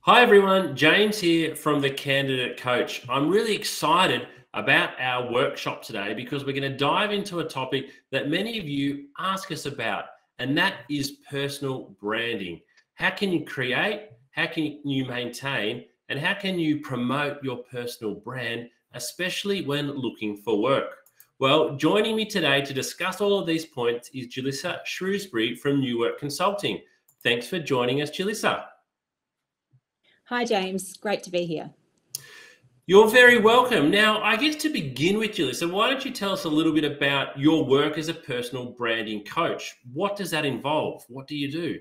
Hi everyone, James here from the Candidate Coach. I'm really excited about our workshop today because we're going to dive into a topic that many of you ask us about, and that is personal branding. How can you create, how can you maintain, and how can you promote your personal brand, especially when looking for work? Well, joining me today to discuss all of these points is Julissa Shrewsbury from New Work Consulting. Thanks for joining us, Julissa. Hi, James. Great to be here. You're very welcome. Now, I guess to begin with, Julissa, why don't you tell us a little bit about your work as a personal branding coach? What does that involve? What do you do?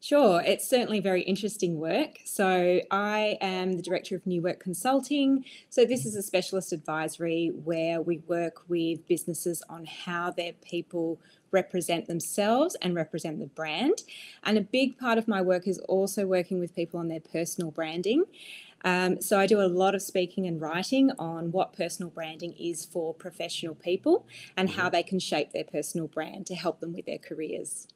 Sure, it's certainly very interesting work. So, I am the director of New Work Consulting. So, this is a specialist advisory where we work with businesses on how their people represent themselves and represent the brand. And a big part of my work is also working with people on their personal branding. So I do a lot of speaking and writing on what personal branding is for professional people and how they can shape their personal brand to help them with their careers.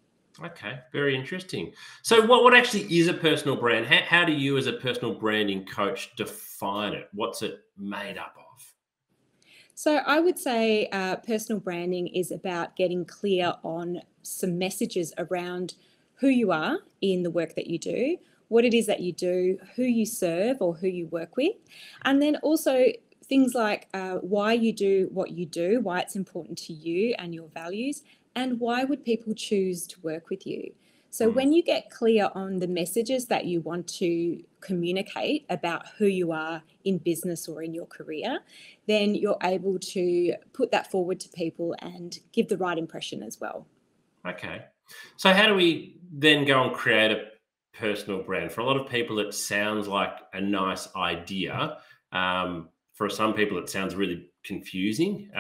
Okay, very interesting. So, what actually is a personal brand? How do you, as a personal branding coach, define it? What's it made up of? So I would say personal branding is about getting clear on some messages around who you are in the work that you do, what it is that you do, who you serve or who you work with, and then also things like why you do what you do, why it's important to you and your values, and why would people choose to work with you. So Mm, when you get clear on the messages that you want to communicate about who you are in business or in your career, then you're able to put that forward to people and give the right impression as well. okay. So, how do we then go and create a personal brand? For a lot of people, it sounds like a nice idea. For some people, it sounds really confusing.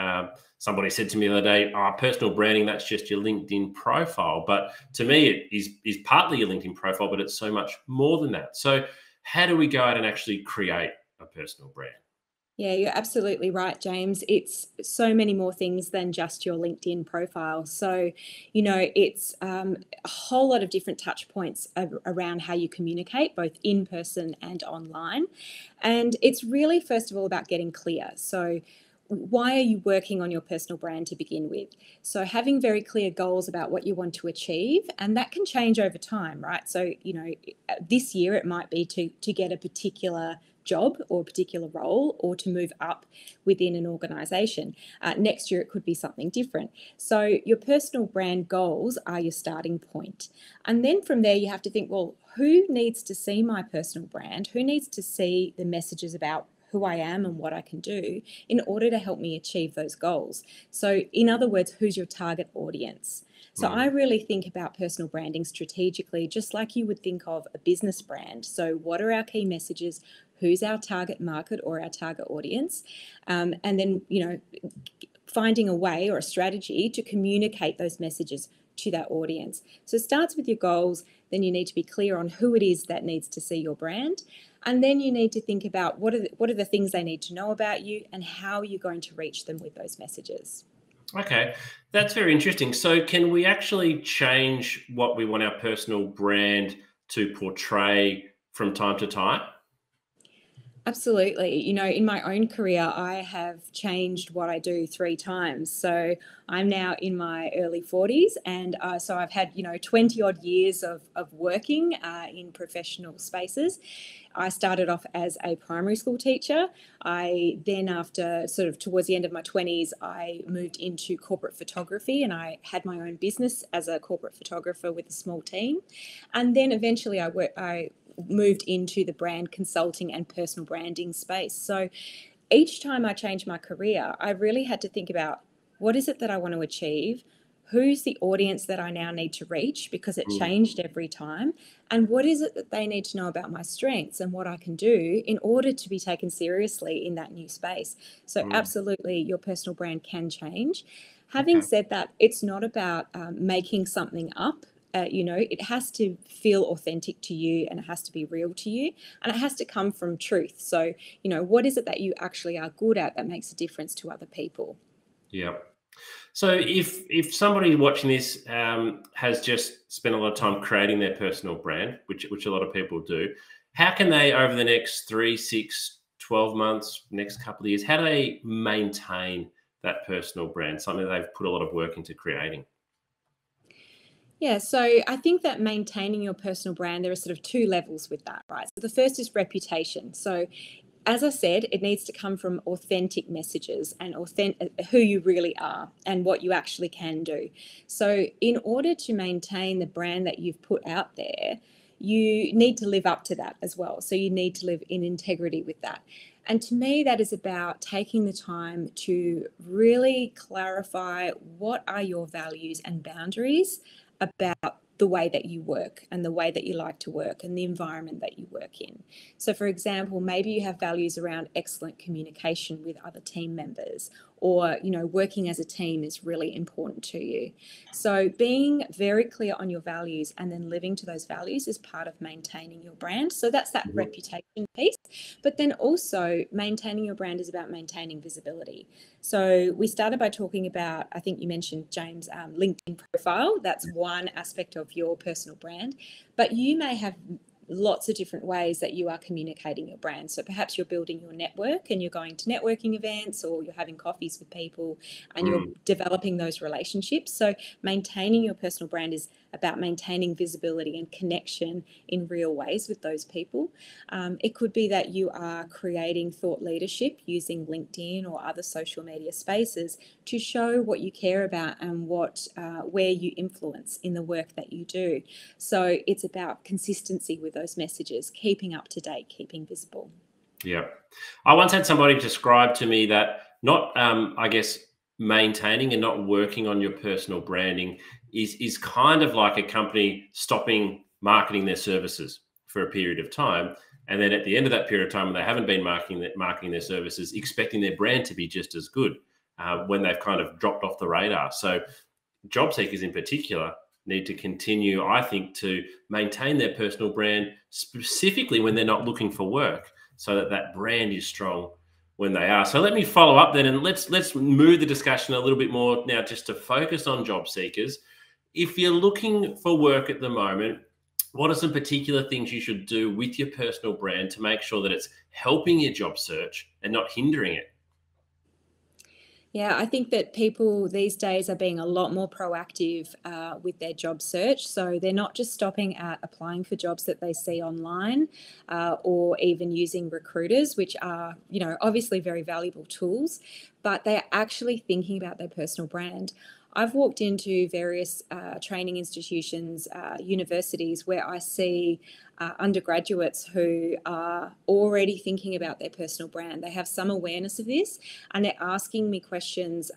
Somebody said to me the other day, "Oh, personal branding, that's just your LinkedIn profile." But to me, it is partly your LinkedIn profile, but it's so much more than that. So, how do we go out and actually create a personal brand? Yeah, you're absolutely right, James. It's so many more things than just your LinkedIn profile. So, it's a whole lot of different touch points around how you communicate, both in person and online. And it's really, first of all, about getting clear. So, why are you working on your personal brand to begin with? So, having very clear goals about what you want to achieve, and that can change over time, right? So, this year it might be to get a particular job or a particular role or to move up within an organization. Next year, it could be something different. So, your personal brand goals are your starting point. And then from there, you have to think, well, who needs to see my personal brand? Who needs to see the messages about who I am and what I can do in order to help me achieve those goals? So, in other words, who's your target audience? So I Mm, really think about personal branding strategically, just like you would think of a business brand. So, what are our key messages? Who's our target market or our target audience? And then, finding a way or a strategy to communicate those messages to that audience. So it starts with your goals, then you need to be clear on who it is that needs to see your brand. And then you need to think about what are the things they need to know about you and how are you going to reach them with those messages. okay, that's very interesting. So, can we actually change what we want our personal brand to portray from time to time? Absolutely. In my own career, I have changed what I do three times. So I'm now in my early 40s. And so I've had, 20 odd years of working in professional spaces. I started off as a primary school teacher. I then, after sort of towards the end of my 20s, I moved into corporate photography and I had my own business as a corporate photographer with a small team. And then eventually I moved into the brand consulting and personal branding space. So each time I changed my career, I really had to think about what is it that I want to achieve? Who's the audience that I now need to reach because it Mm, changed every time? And what is it that they need to know about my strengths and what I can do in order to be taken seriously in that new space? So, mm, absolutely, your personal brand can change. Having okay. said that, it's not about making something up. It has to feel authentic to you and it has to be real to you and it has to come from truth. So, what is it that you actually are good at that makes a difference to other people? Yeah. So if somebody watching this has just spent a lot of time creating their personal brand, which a lot of people do, how can they, over the next 3, 6, 12 months, next couple of years, how do they maintain that personal brand, something they've put a lot of work into creating? Yeah, so I think that maintaining your personal brand, there are sort of two levels with that, right? So the first is reputation. So as I said, it needs to come from authentic messages and who you really are and what you actually can do. So in order to maintain the brand that you've put out there, you need to live up to that as well. So you need to live in integrity with that. And to me, that is about taking the time to really clarify what are your values and boundaries about the way that you work and the way that you like to work and the environment that you work in. So for example, maybe you have values around excellent communication with other team members, or working as a team is really important to you. So being very clear on your values and then living to those values is part of maintaining your brand. So that's that reputation piece. But then also maintaining your brand is about maintaining visibility. So we started by talking about, I think you mentioned, James, LinkedIn profile. That's one aspect of your personal brand, but you may have lots of different ways that you are communicating your brand. So perhaps you're building your network and you're going to networking events, or you're having coffees with people and you're developing those relationships. So maintaining your personal brand is about maintaining visibility and connection in real ways with those people. It could be that you are creating thought leadership using LinkedIn or other social media spaces to show what you care about and where you influence in the work that you do. So it's about consistency with those messages, keeping up to date, keeping visible. Yeah. I once had somebody describe to me that not, I guess, maintaining and not working on your personal branding is kind of like a company stopping marketing their services for a period of time. And then at the end of that period of time, when they haven't been marketing their services, expecting their brand to be just as good when they've kind of dropped off the radar. So job seekers in particular need to continue, I think, to maintain their personal brand, specifically when they're not looking for work, so that that brand is strong when they are. So let me follow up then, and let's move the discussion a little bit more now, just to focus on job seekers. If you're looking for work at the moment, what are some particular things you should do with your personal brand to make sure that it's helping your job search and not hindering it? Yeah, I think that people these days are being a lot more proactive with their job search. So they're not just stopping at applying for jobs that they see online, or even using recruiters, which are, obviously very valuable tools, but they're actually thinking about their personal brand. I've walked into various training institutions, universities, where I see undergraduates who are already thinking about their personal brand. They have some awareness of this, and they're asking me questions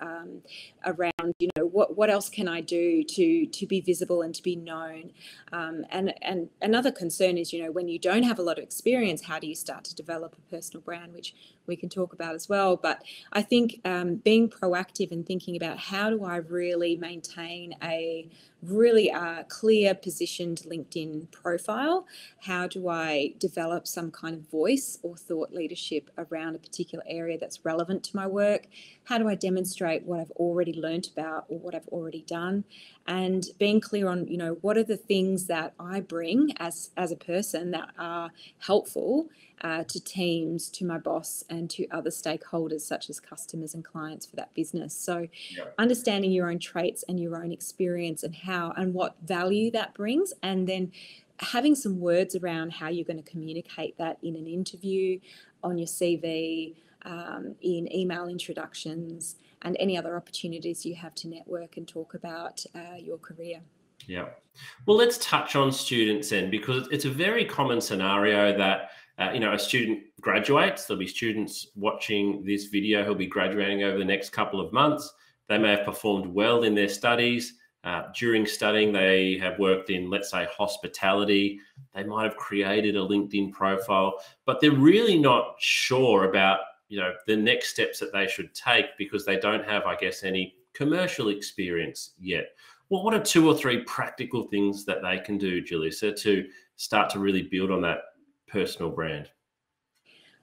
around, what else can I do to be visible and to be known? And another concern is, when you don't have a lot of experience, how do you start to develop a personal brand, which we can talk about as well. But I think being proactive and thinking about how do I really maintain a really clear positioned LinkedIn profile? How do I develop some kind of voice or thought leadership around a particular area that's relevant to my work? How do I demonstrate what I've already learnt about or what I've already done? And being clear on, what are the things that I bring as a person that are helpful to teams, to my boss, and to other stakeholders such as customers and clients for that business. So understanding your own traits and your own experience and how and what value that brings, and then having some words around how you're going to communicate that in an interview, on your CV, in email introductions, and any other opportunities you have to network and talk about your career. Yeah. Well, let's touch on students then, because it's a very common scenario that, a student graduates. There'll be students watching this video who'll be graduating over the next couple of months. They may have performed well in their studies. During studying, they have worked in, let's say, hospitality. They might have created a LinkedIn profile, but they're really not sure about, the next steps that they should take because they don't have, I guess, any commercial experience yet. Well, what are 2 or 3 practical things that they can do, Julissa, to start to really build on that personal brand?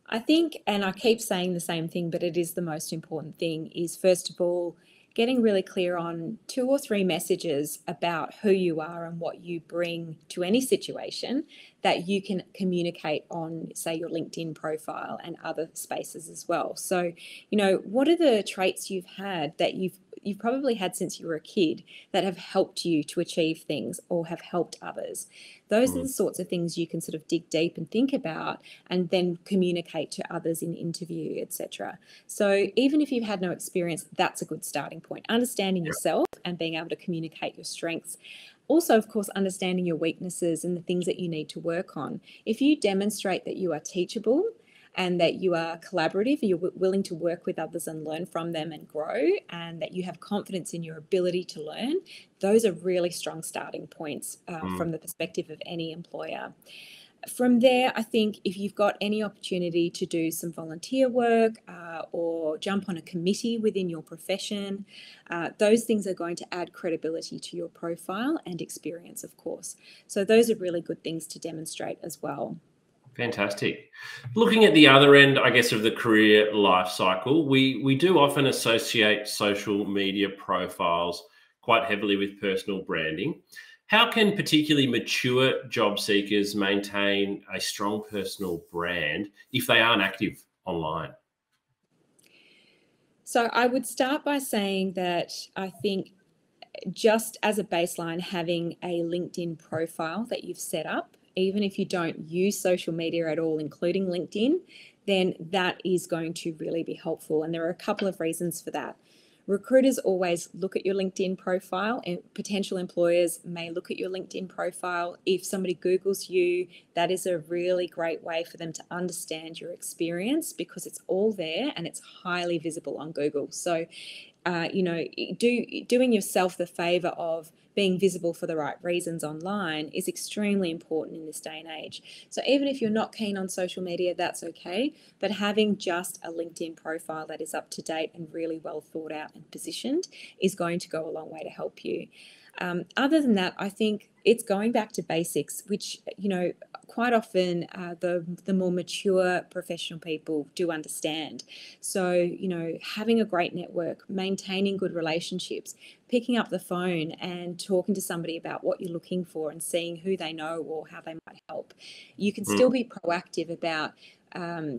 I think, and I keep saying the same thing, but it is the most important thing, is first of all, getting really clear on 2 or 3 messages about who you are and what you bring to any situation that you can communicate on, say, your LinkedIn profile and other spaces as well. So, what are the traits you've had that you've probably had since you were a kid that have helped you to achieve things or have helped others? Those are the sorts of things you can sort of dig deep and think about and then communicate to others in interview, etc. So even if you've had no experience, that's a good starting point. Understanding yourself and being able to communicate your strengths. Also, of course, understanding your weaknesses and the things that you need to work on. If you demonstrate that you are teachable and that you are collaborative, you're willing to work with others and learn from them and grow, and that you have confidence in your ability to learn, those are really strong starting points from the perspective of any employer. From there, I think if you've got any opportunity to do some volunteer work or jump on a committee within your profession, those things are going to add credibility to your profile and experience, of course. So those are really good things to demonstrate as well. Fantastic. Looking at the other end, I guess, of the career life cycle, we do often associate social media profiles quite heavily with personal branding. How can particularly mature job seekers maintain a strong personal brand if they aren't active online? So I would start by saying that I think just as a baseline, having a LinkedIn profile that you've set up, even if you don't use social media at all, including LinkedIn, then that is going to really be helpful. And there are a couple of reasons for that. Recruiters always look at your LinkedIn profile, and potential employers may look at your LinkedIn profile. If somebody Googles you, that is a really great way for them to understand your experience because it's all there and it's highly visible on Google. So, doing yourself the favor of being visible for the right reasons online is extremely important in this day and age. So even if you're not keen on social media, that's okay. But having just a LinkedIn profile that is up to date and really well thought out and positioned is going to go a long way to help you. Other than that, I think it's going back to basics, which, quite often the more mature professional people do understand. So, having a great network, maintaining good relationships, picking up the phone and talking to somebody about what you're looking for and seeing who they know or how they might help. You can still be proactive about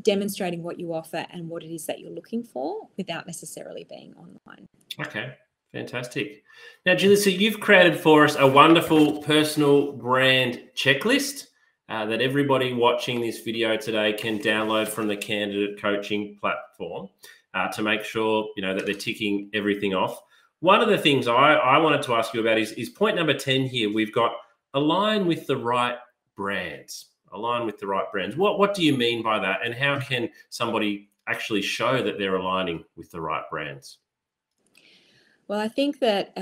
demonstrating what you offer and what it is that you're looking for without necessarily being online. Okay. Fantastic. Now, Julissa, you've created for us a wonderful personal brand checklist that everybody watching this video today can download from the candidate coaching platform to make sure, that they're ticking everything off. One of the things I wanted to ask you about is point number 10 here. We've got align with the right brands. Align with the right brands. What do you mean by that? And how can somebody actually show that they're aligning with the right brands? Well, I think that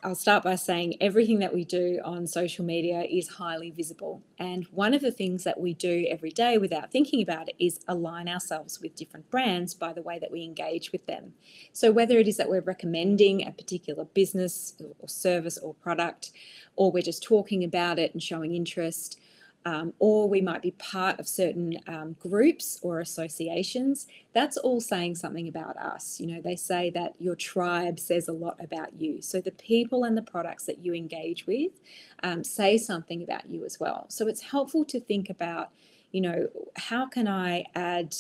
I'll start by saying everything that we do on social media is highly visible. And one of the things that we do every day without thinking about it is align ourselves with different brands by the way that we engage with them. So whether it is that we're recommending a particular business or service or product, or we're just talking about it and showing interest, or we might be part of certain groups or associations, that's all saying something about us. They say that your tribe says a lot about you. So the people and the products that you engage with say something about you as well. So it's helpful to think about, how can I add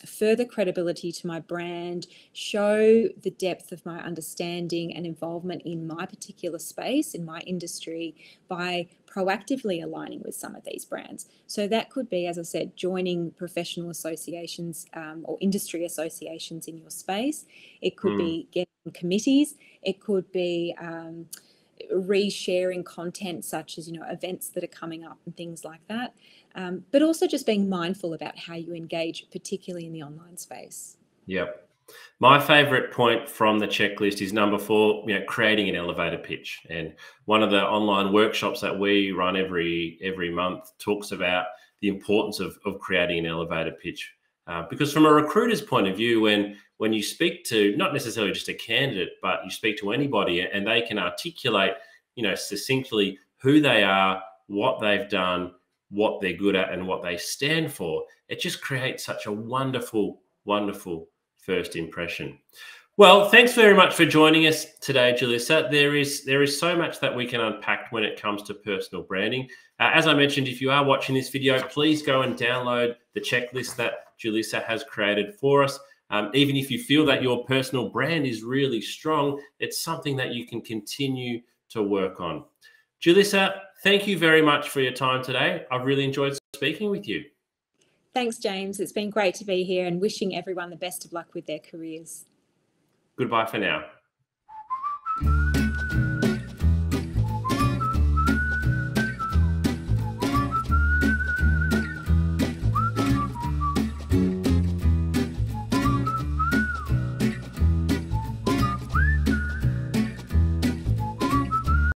further credibility to my brand, show the depth of my understanding and involvement in my particular space, in my industry, by proactively aligning with some of these brands. So that could be, as I said, joining professional associations or industry associations in your space. It could be getting committees. It could be resharing content such as events that are coming up and things like that, but also just being mindful about how you engage, particularly in the online space. Yep. My favorite point from the checklist is number 4, creating an elevator pitch. And one of the online workshops that we run every month talks about the importance of creating an elevator pitch. Because from a recruiter's point of view, when you speak to not necessarily just a candidate, but you speak to anybody and they can articulate, succinctly who they are, what they've done, what they're good at, and what they stand for, it just creates such a wonderful, wonderful first impression. Well, thanks very much for joining us today, Julissa. There is so much that we can unpack when it comes to personal branding. As I mentioned, if you are watching this video, please go and download the checklist that Julissa has created for us. Even if you feel that your personal brand is really strong, it's something that you can continue to work on. Julissa, thank you very much for your time today. I've really enjoyed speaking with you. Thanks, James. It's been great to be here, and wishing everyone the best of luck with their careers. Goodbye for now.